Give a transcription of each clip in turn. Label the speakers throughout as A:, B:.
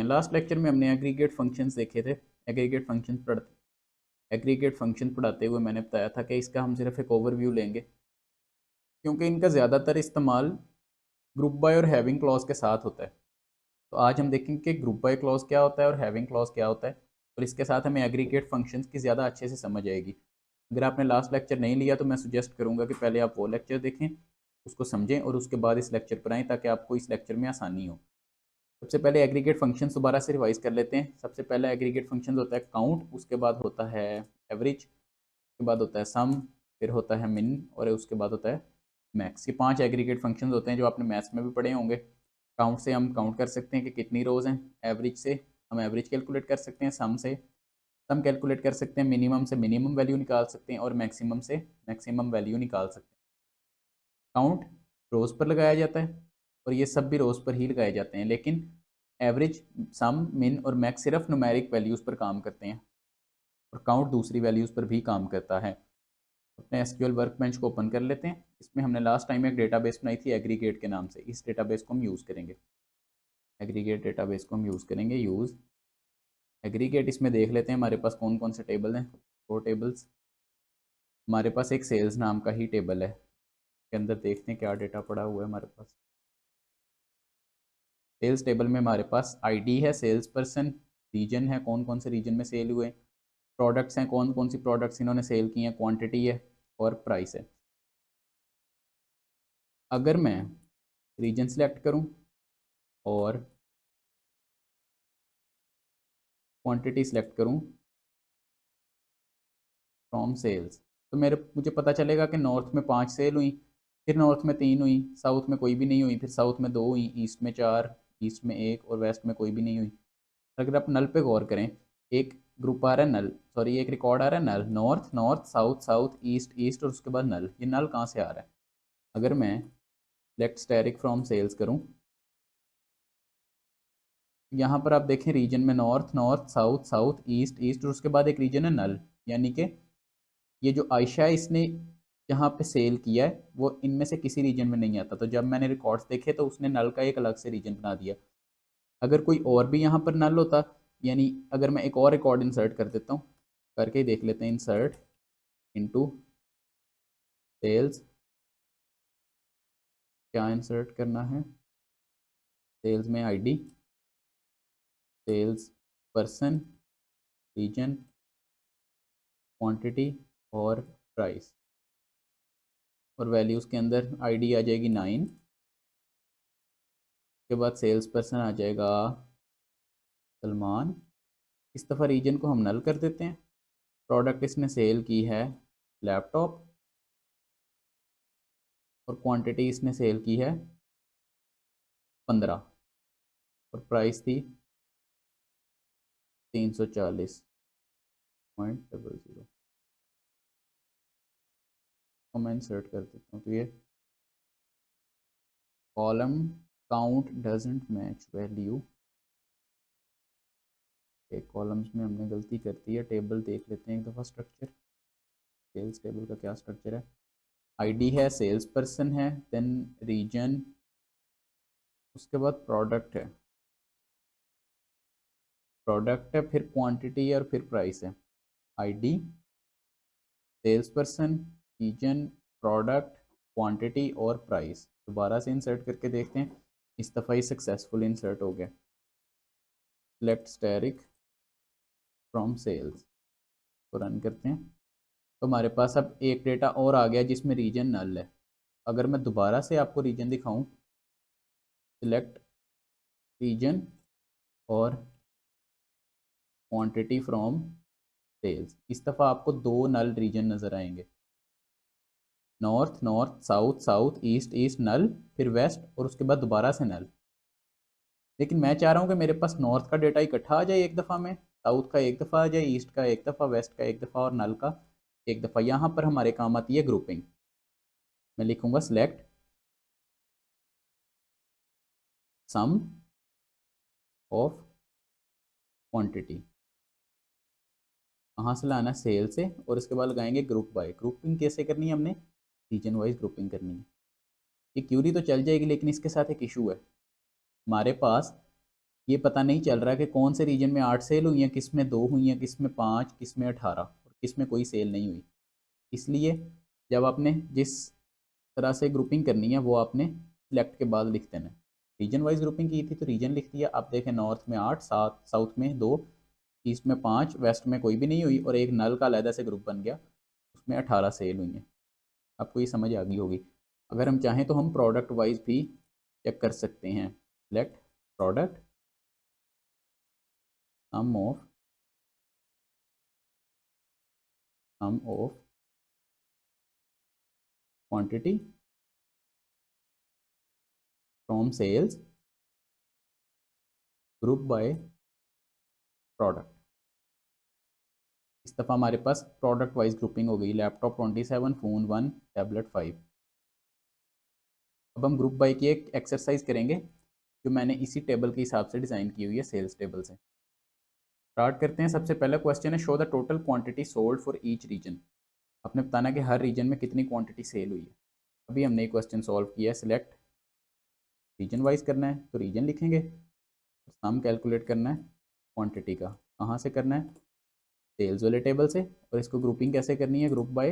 A: Last lecture में हमने aggregate functions देखे थे। एग्रीगेट फंक्शन पढ़ाते हुए मैंने बताया था कि इसका हम सिर्फ एक ओवरव्यू लेंगे, क्योंकि इनका ज़्यादातर इस्तेमाल ग्रुप बाय और हैविंग क्लॉज के साथ होता है। तो आज हम देखेंगे कि ग्रुप बाय क्लॉज क्या होता है और हैविंग क्लॉज क्या होता है, और इसके साथ हमें एग्रीगेट फंक्शंस की ज़्यादा अच्छे से समझ आएगी। अगर आपने लास्ट लेक्चर नहीं लिया तो मैं सुजेस्ट करूँगा कि पहले आप वो लेक्चर देखें, उसको समझें और उसके बाद इस लेक्चर पर आएँ, ताकि आपको इस लेक्चर में आसानी हो। सबसे पहले एग्रीगेट फंक्शंस दोबारा से रिवाइज कर लेते हैं। सबसे पहला एग्रीगेट फंक्शन होता है काउंट, उसके बाद होता है एवरेज, उसके बाद होता है सम, फिर होता है मिन और उसके बाद होता है मैक्स। ये 5 एग्रीगेट फंक्शंस होते हैं जो आपने मैथ्स में भी पढ़े होंगे। काउंट से हम काउंट कर सकते हैं कि कितनी रोज़ हैं, एवरेज से हम एवरेज कैलकुलेट कर सकते हैं, सम से सम कैलकुलेट कर सकते हैं, मिनिमम से मिनिमम वैल्यू निकाल सकते हैं और मैक्सिमम से मैक्सिमम वैल्यू निकाल सकते हैं। काउंट रोज़ पर लगाया जाता है और ये सब भी रोज़ पर ही लगाए जाते हैं, लेकिन एवरेज, सम, मिन और मैक्स सिर्फ न्यूमेरिक वैल्यूज़ पर काम करते हैं और काउंट दूसरी वैल्यूज़ पर भी काम करता है। अपने एसक्यूएल वर्कबेंच को ओपन कर लेते हैं। इसमें हमने लास्ट टाइम एक डेटाबेस बनाई थी एग्रीगेट के नाम से। इस डेटाबेस को हम यूज़ करेंगे, एग्रीगेट डेटाबेस को हम यूज़ करेंगे, यूज़ एग्रीगेट। इसमें देख लेते हैं हमारे पास कौन कौन से टेबल हैं। 4 टेबल्स। हमारे पास एक सेल्स नाम का ही टेबल है, के अंदर देखते हैं क्या डेटा पड़ा हुआ है हमारे पास। सेल्स टेबल में हमारे पास आईडी है, सेल्स पर्सन, रीजन है, कौन कौन से रीजन में सेल हुए, प्रोडक्ट्स हैं, कौन कौन सी प्रोडक्ट्स इन्होंने सेल की हैं, क्वांटिटी है और प्राइस है। अगर मैं रीजन सेलेक्ट करूं और क्वांटिटी सेलेक्ट करूं फ्रॉम सेल्स, तो मुझे पता चलेगा कि नॉर्थ में 5 सेल हुई, फिर नॉर्थ में 3 हुई, साउथ में कोई भी नहीं हुई, फिर साउथ में 2 हुई, ईस्ट में 4, ईस्ट में 1 और वेस्ट में कोई भी नहीं हुई। अगर आप नल पे गौर करें, एक ग्रुप आ रहा है नल, सॉरी एक रिकॉर्ड आ रहा है null, north north, south south, east east और उसके बाद नल। ये नल कहाँ से आ रहा है? अगर मैं लेट स्टैटिक फ्रॉम सेल्स करूं, यहाँ पर आप देखें रीजन में north north, south south, east east और उसके बाद एक रीजन है नल, यानी कि ये जो आयशा है इसने जहाँ पे सेल किया है वो इनमें से किसी रीजन में नहीं आता। तो जब मैंने रिकॉर्ड्स देखे तो उसने नल का एक अलग से रीजन बना दिया। अगर कोई और भी यहाँ पर नल होता, यानी अगर मैं एक और रिकॉर्ड इंसर्ट कर देता हूँ, करके ही देख लेते हैं, इंसर्ट इनटू सेल्स, क्या इंसर्ट करना है, सेल्स में ID, sales person, region, quantity और प्राइस, और वैल्यूज़ के अंदर आईडी आ जाएगी 9, के बाद सेल्स पर्सन आ जाएगा सलमान। इस दफ़ा रीजन को हम नल कर देते हैं। प्रोडक्ट इसने सेल की है लैपटॉप, और क्वांटिटी इसने सेल की है 15, और प्राइस थी 340.00। तो मैं इंसर्ट कर देता हूँ, तो ये column count doesn't match value, एक कॉलम्स में हमने गलती कर दी है। टेबल देख लेते हैं एक दफ़ा स्ट्रक्चर, सेल्स टेबल का क्या स्ट्रक्चर है। आईडी है, सेल्स पर्सन है, देन रीजन, उसके बाद प्रोडक्ट है, फिर क्वांटिटी है और फिर प्राइस है। ID, sales person, region, product, quantity और प्राइस। दोबारा से इंसर्ट करके देखते हैं, इस दफ़ा ही सक्सेसफुल इंसर्ट हो गया। लेफ्ट स्टैरिक फ्रॉम सेल्स को रन करते हैं, तो हमारे पास अब एक डेटा और आ गया जिसमें रीजन नल है। अगर मैं दोबारा से आपको रीजन दिखाऊं, सिलेक्ट रीजन और क्वांटिटी फ्रॉम सेल्स, इस दफ़ा आपको 2 नल रीजन नज़र आएंगे, north north, south south, east east null, फिर वेस्ट और उसके बाद दोबारा से नल। लेकिन मैं चाह रहा हूँ कि मेरे पास नॉर्थ का डेटा इकट्ठा आ जाए एक दफ़ा में, साउथ का एक दफ़ा आ जाए, ईस्ट का एक दफ़ा, वेस्ट का एक दफ़ा और नल का एक दफ़ा। यहाँ पर हमारे काम आती है ग्रुपिंग। मैं लिखूँगा सिलेक्ट सम ऑफ क्वांटिटी, कहाँ से लाना, सेल से, और इसके बाद लगाएंगे ग्रुप बाय। ग्रुपिंग कैसे करनी है, हमने रीजन वाइज ग्रुपिंग करनी है। ये क्यूरी तो चल जाएगी, लेकिन इसके साथ एक इशू है। हमारे पास ये पता नहीं चल रहा कि कौन से रीजन में 8 सेल हुई हैं, किस में 2 हुई हैं, किस में 5, किस में 18 और किस में कोई सेल नहीं हुई। इसलिए जब आपने जिस तरह से ग्रुपिंग करनी है वो आपने सिलेक्ट के बाद लिख देना है। रीजन वाइज ग्रुपिंग की थी तो रीजन लिख दिया। आप देखें नॉर्थ में 8, साउथ में 2, ईस्ट में 5, वेस्ट में कोई भी नहीं हुई और एक नल का अलहदा से ग्रुप बन गया, उसमें 18 सेल हुई हैं। आपको ये समझ आ गई होगी। अगर हम चाहें तो हम प्रोडक्ट वाइज भी चेक कर सकते हैं। Select product, sum of quantity from sales group by product. इस दफ़ा हमारे पास प्रोडक्ट वाइज ग्रुपिंग हो गई। Laptop 27, phone 1, tablet 5। अब हम ग्रुप बाय की एक एक्सरसाइज करेंगे जो मैंने इसी टेबल के हिसाब से डिज़ाइन की हुई है, सेल्स टेबल से। स्टार्ट करते हैं। सबसे पहला क्वेश्चन है, show the total quantity sold for each reason. आपने बताना कि हर रीजन में कितनी क्वांटिटी सेल हुई है। अभी हमने ये क्वेश्चन सॉल्व किया है। सिलेक्ट, रीजन वाइज करना है तो रीजन लिखेंगे, सम कैलकुलेट करना है क्वांटिटी का। कहाँ से करना है? सेल्स वाले टेबल से। और इसको ग्रुपिंग कैसे करनी है? Group by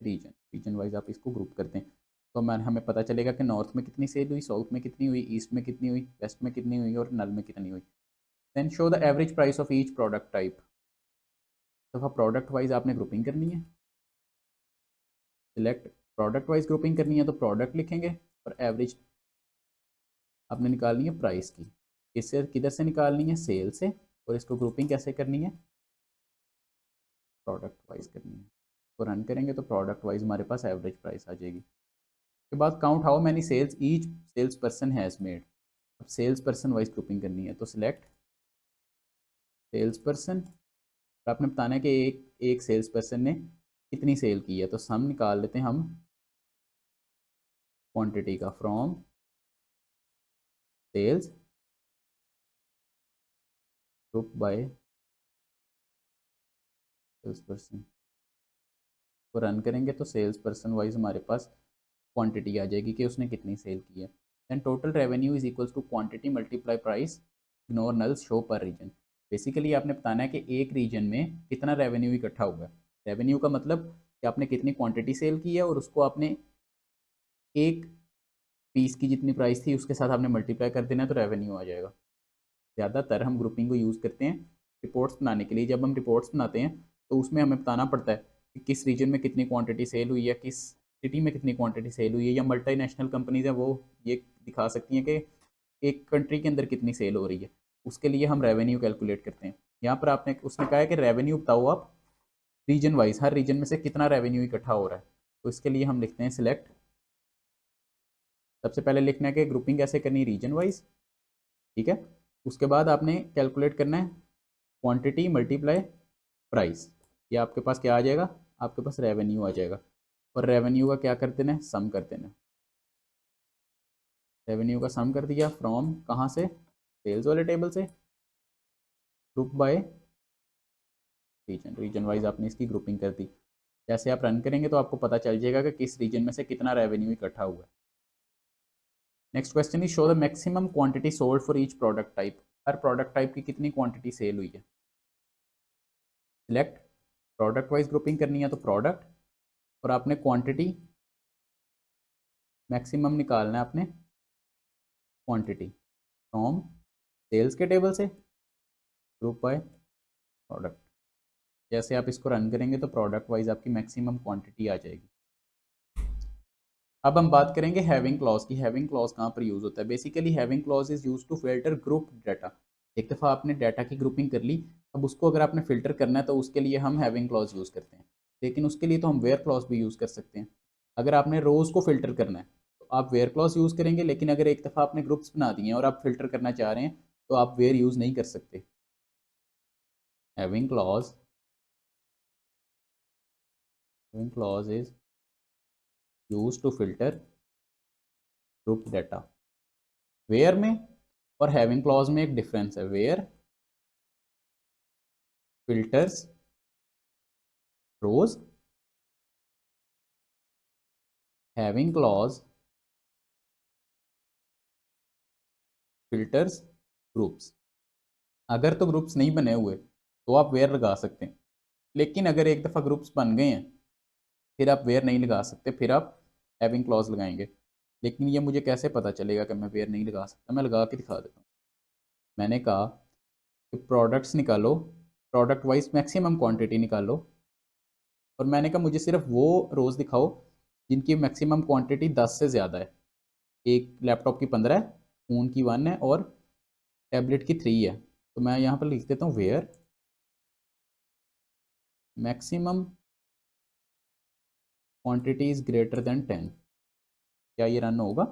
A: region, region wise आप इसको ग्रुप करते हैं तो हमें पता चलेगा कि नॉर्थ में कितनी सेल हुई, साउथ में कितनी हुई, ईस्ट में कितनी हुई, वेस्ट में कितनी हुई और नल में कितनी हुई। Then show the average price of each product type. तो प्रोडक्ट वाइज आपने ग्रुपिंग करनी है। सिलेक्ट, प्रोडक्ट वाइज ग्रुपिंग करनी है तो प्रोडक्ट लिखेंगे और एवरेज आपने निकालनी है प्राइस की। किससे, किधर से निकालनी है? सेल से। और इसको ग्रुपिंग कैसे करनी है? प्रोडक्ट वाइज करनी है। तो रन करेंगे तो प्रोडक्ट वाइज हमारे पास एवरेज प्राइस आ जाएगी। के बाद count how many sales each sales person has made. अब सेल्स पर्सन वाइज ग्रुपिंग करनी है तो सिलेक्ट सेल्स पर्सन। आपने बताना है कि एक एक सेल्स पर्सन ने कितनी सेल की है, तो सम निकाल लेते हैं हम क्वांटिटी का from sales group by sales person. तो रन करेंगे तो सेल्स पर्सन वाइज हमारे पास क्वांटिटी आ जाएगी कि उसने कितनी सेल की है। Then total revenue is equals to quantity multiply price, ignore nulls, show per region. Basically आपने बताना है कि एक रीजन में कितना रेवेन्यू इकट्ठा हुआ है। रेवेन्यू का मतलब कि आपने कितनी क्वांटिटी सेल की है और उसको आपने एक पीस की जितनी प्राइस थी उसके साथ आपने मल्टीप्लाई कर देना है तो रेवेन्यू आ जाएगा। ज़्यादातर हम ग्रुपिंग को यूज़ करते हैं रिपोर्ट्स बनाने के लिए। जब हम रिपोर्ट्स बनाते हैं तो उसमें हमें बताना पड़ता है कि किस रीजन में कितनी क्वांटिटी सेल हुई है, किस सिटी में कितनी क्वांटिटी सेल हुई है, या मल्टीनेशनल कंपनीज है वो ये दिखा सकती हैं कि एक कंट्री के अंदर कितनी सेल हो रही है। उसके लिए हम रेवेन्यू कैलकुलेट करते हैं। यहाँ पर आपने उसने कहा है कि रेवेन्यू बताओ आप रीजन वाइज, हर रीजन में से कितना रेवेन्यू इकट्ठा हो रहा है। तो इसके लिए हम लिखते हैं सिलेक्ट, सबसे पहले लिखना है कि ग्रुपिंग कैसे करनी है, रीजन वाइज। ठीक है, उसके बाद आपने कैलकुलेट करना है क्वांटिटी मल्टीप्लाई प्राइस। ये आपके पास क्या आ जाएगा? आपके पास रेवेन्यू आ जाएगा। और रेवेन्यू का क्या कर देना है? सम कर देना है। रेवेन्यू का सम कर दिया फ्रॉम कहाँ से? सेल्स वाले टेबल से। Group by region, region wise आपने इसकी ग्रुपिंग कर दी। जैसे आप रन करेंगे तो आपको पता चल जाएगा कि किस रीजन में से कितना रेवेन्यू इकट्ठा हुआ है। Next question is show the maximum quantity sold for each product type. Her product type की कितनी क्वांटिटी सेल हुई है। सिलेक्ट, प्रोडक्ट वाइज ग्रुपिंग करनी है तो प्रोडक्ट, और आपने क्वांटिटी मैक्सिमम निकालना है आपने क्वांटिटी फ्रॉम सेल्स के टेबल से ग्रुप बाय प्रोडक्ट। जैसे आप इसको रन करेंगे तो प्रोडक्ट वाइज आपकी मैक्सिमम क्वांटिटी आ जाएगी। अब हम बात करेंगे हैविंग क्लॉज की। हैविंग क्लॉज कहाँ पर यूज़ होता है? Basically having clause is use to filter group data. एक दफ़ा आपने डाटा की ग्रुपिंग कर ली, अब उसको अगर आपने फिल्टर करना है तो उसके लिए हम हैविंग क्लॉज यूज़ करते हैं। लेकिन उसके लिए तो हम वेयर क्लॉज भी यूज़ कर सकते हैं। अगर आपने रोज़ को फिल्टर करना है तो आप वेयर क्लॉज यूज़ करेंगे, लेकिन अगर एक दफ़ा आपने ग्रुप्स बना दिए हैं और आप फिल्टर करना चाह रहे हैं तो आप वेयर यूज़ नहीं कर सकते। Having clause, having clause is use to filter group data. Where में और हैविंग क्लॉज में एक डिफरेंस है। Where filters rows, having clause filters groups. अगर तो ग्रुप्स नहीं बने हुए तो आप वेयर लगा सकते हैं, लेकिन अगर एक दफ़ा ग्रुप्स बन गए हैं फिर आप वेयर नहीं लगा सकते, फिर आप हैविंग क्लॉज लगाएंगे। लेकिन ये मुझे कैसे पता चलेगा कि मैं वेयर नहीं लगा सकता? मैं लगा के दिखा देता हूँ। मैंने कहा कि प्रोडक्ट्स निकालो, प्रोडक्ट वाइज मैक्सिमम क्वांटिटी निकालो, और मैंने कहा मुझे सिर्फ वो रोज़ दिखाओ जिनकी मैक्सिमम क्वांटिटी 10 से ज़्यादा है। एक लैपटॉप की 15 है, फ़ोन की 1 है और टैबलेट की 3 है। तो मैं यहाँ पर लिख देता हूँ where maximum quantity is greater than 10। क्या ये रन होगा?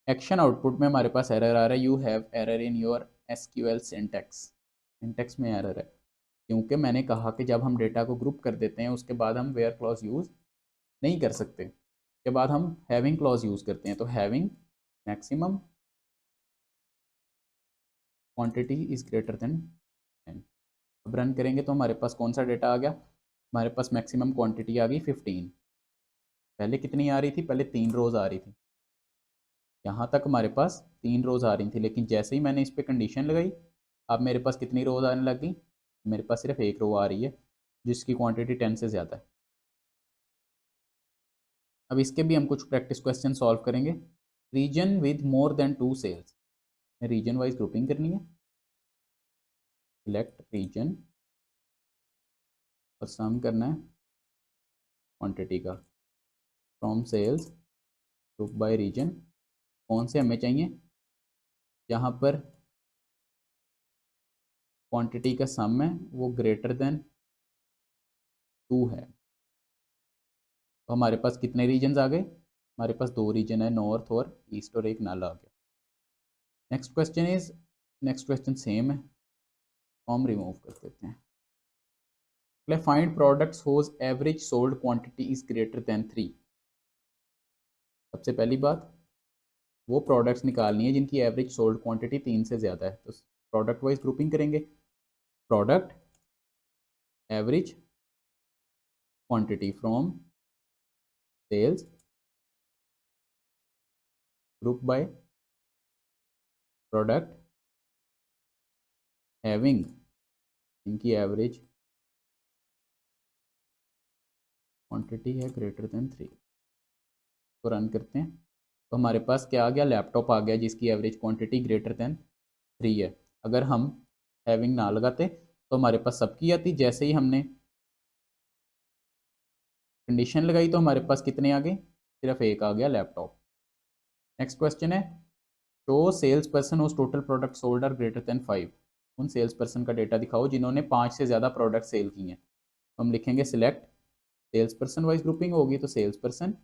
A: एक्शन आउटपुट में हमारे पास एरर आ रहा है, you have error in your SQL syntax. Syntax में एरर है क्योंकि मैंने कहा कि जब हम डेटा को ग्रुप कर देते हैं उसके बाद हम वेयर क्लॉज यूज़ नहीं कर सकते, उसके बाद हम हैविंग क्लॉज यूज़ करते हैं। तो having maximum quantity is greater than 10। अब रन करेंगे तो हमारे पास कौन सा डेटा आ गया? हमारे पास मैक्सिमम क्वांटिटी आ गई 15। पहले कितनी आ रही थी? पहले 3 रोज़ आ रही थी। यहाँ तक हमारे पास 3 रोज़ आ रही थी, लेकिन जैसे ही मैंने इस पर कंडीशन लगाई अब मेरे पास कितनी रोज़ आने लग गई? मेरे पास सिर्फ एक रो आ रही है जिसकी क्वांटिटी 10 से ज़्यादा है। अब इसके भी हम कुछ प्रैक्टिस क्वेश्चन सॉल्व करेंगे। Region with more than 2 sales, region wise grouping करनी है। सिलेक्ट रीजन और सम करना है क्वांटिटी का from sales group by region. कौन से हमें चाहिए? जहाँ पर क्वांटिटी का सम है वो ग्रेटर देन 2 है। तो हमारे पास कितने रीजन्स आ गए? हमारे पास 2 रीजन है, नॉर्थ और ईस्ट, और एक नल आ गया। नेक्स्ट क्वेश्चन सेम है, फॉर्म रिमूव कर देते हैं। Find products whose average sold quantity is greater than 3। सबसे पहली बात, वो प्रोडक्ट्स निकालनी है जिनकी एवरेज सोल्ड क्वांटिटी 3 से ज़्यादा है। तो प्रोडक्ट वाइज ग्रुपिंग करेंगे। Product average quantity from sales group by product having इनकी एवरेज क्वांटिटी है ग्रेटर देन 3। तो रन करते हैं तो हमारे पास क्या आ गया? लैपटॉप आ गया जिसकी एवरेज क्वांटिटी ग्रेटर देन 3 है। अगर हम हैविंग ना लगाते तो हमारे पास सबकी आती। जैसे ही हमने कंडीशन लगाई तो हमारे पास कितने आ गए? सिर्फ एक आ गया, लैपटॉप। नेक्स्ट क्वेश्चन है, show sales person whose total product sold are greater than 5। उन सेल्स पर्सन का डेटा दिखाओ जिन्होंने 5 से ज़्यादा प्रोडक्ट सेल किए हैं। तो हम लिखेंगे select sales person wise grouping होगी तो सेल्स पर्सन,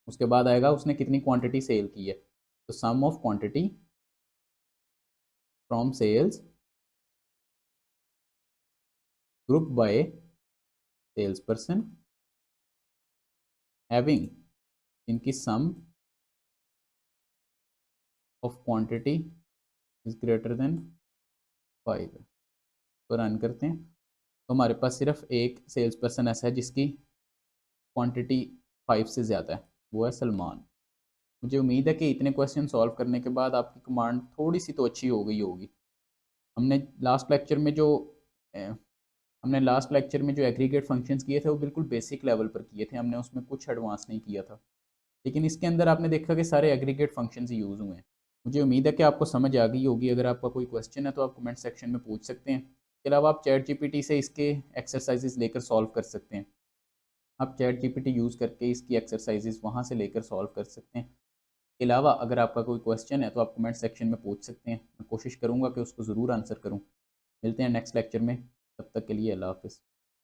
A: उसके बाद आएगा उसने कितनी क्वांटिटी सेल की है। तो sum of quantity from sales group by sales person having इनकी sum of quantity is greater than 5। तो रन करते हैं तो हमारे पास सिर्फ एक सेल्स पर्सन ऐसा है जिसकी क्वांटिटी 5 से ज़्यादा है, वो है सलमान। मुझे उम्मीद है कि इतने क्वेश्चन सॉल्व करने के बाद आपकी कमांड थोड़ी सी तो अच्छी हो गई होगी। हमने लास्ट लेक्चर में जो अ, हमने लास्ट लेक्चर में जो एग्रीगेट फंक्शंस किए थे वो बिल्कुल बेसिक लेवल पर किए थे, हमने उसमें कुछ एडवांस नहीं किया था। लेकिन इसके अंदर आपने देखा कि सारे एग्रीगेट फंक्शंस ही यूज़ हुए हैं। मुझे उम्मीद है कि आपको समझ आ गई होगी। अगर आपका कोई क्वेश्चन है तो आप कमेंट सेक्शन में पूछ सकते हैं। इसके अलावा आप चैट जीपीटी से इसके एक्सरसाइजेज लेकर सॉल्व कर सकते हैं। आप चैट जीपीटी यूज़ करके इसकी एक्सरसाइजेज वहाँ से लेकर सॉल्व कर सकते हैं। इसके अलावा अगर आपका कोई क्वेश्चन है तो आप कमेंट सेक्शन में पूछ सकते हैं, मैं कोशिश करूँगा कि उसको ज़रूर आंसर करूँ। मिलते हैं नेक्स्ट लेक्चर में, तब तक के लिए अल्लाह हाफ़िज़।